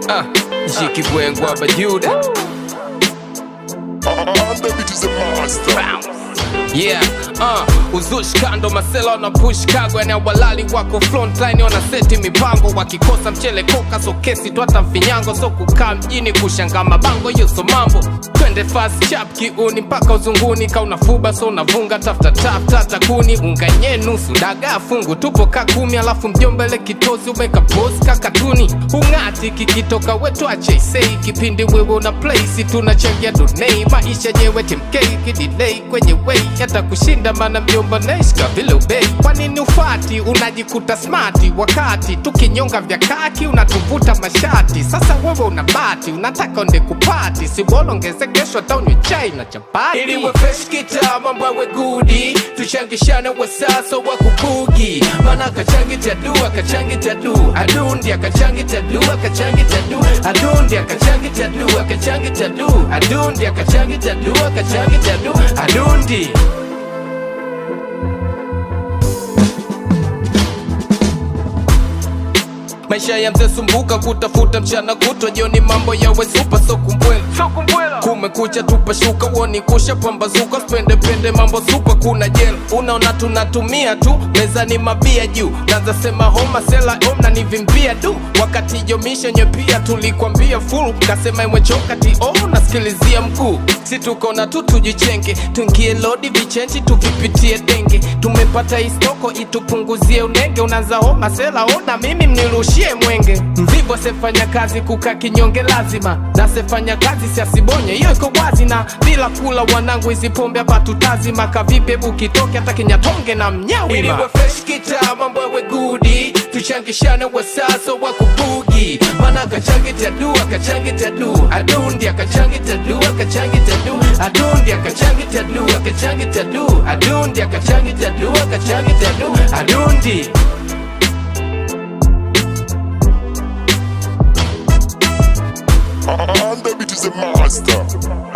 Jiki Bwengwa Bajuda. The beat is a master. Yeah, uzushi kando masela na push kago. Yani walali wako frontline wana seti mipango. Wakikosa mchele koka so kesi tuata mfinyango. So kukaa mjini kushanga mabango yuso mambo. Twende fast chap kiuni mpaka uzunguni. Ka unafuba so unavunga tafta tata kuni. Unganye nusu daga fungu tupo kakumi. Alafu mjombele kitozi umeka post kakatuni. Ungati kikitoka wetu ache say. Kipindi wewe una play si tunachangia donate. Maisha nyewe timkei kidelay kwenye way. Hata kushinda mana mjomba naishka vile ubei. Kwa nini ufati unajikuta smarti wakati tukinyonga vya kaki unatuvuta mashati. Sasa wewe unabati unataka onde kupati. Si bolongeze kesho taunye chai na chapati. Ili we fresh kita mambo we goody. Tushangishana wa sasa wa kukugi. Mana kachangi tadua kachangi tadu. Adundi akachangi tadua kachangi tadu. Adundi akachangi tadua kachangi tadu. Adundi akachangi tadua kachangi tadu. Adundi maisha ya mzee sumbuka kutafuta mchana kutwa. Jioni mambo yawe super so kumbwela kumekucha tupa shuka. Woni kusha pambazuka spende pende mambo super kuna jela. Unaona tunatumia tu mezani mabia juu. Naanza sema homa sela omna nivimbia du. Wakati jomisha nyepia tulikwambia full. Kasema imwechoka ti nasikilizia mkuu. Si tuko na tujichenge. Tungie lodi vichenchi tukipitie denge. Tumepata istoko itupunguzie unenge. Unaanza homa sela ona mimi mnirushie mwenge. Mvivu sefanya kazi kuka kinyonge lazima. Na sefanya kazi siasibonye hiyo iko wazi. Na bila kula wanangu hizi pombe hapa tutazima. Kavipe bukitoke hata kinyatonge na mnyawima. Ili we fresh kita mambo we goody. Tuchangishana wa sasa wa kubugi. Mana kachangi tadua kachangi tadu. Adundi akachangi tadua kachangi tadu. Adundi akachangi tadua kachangi tadu. Adundi akachangi tadua kachangi tadu. Adundi The beat is a master.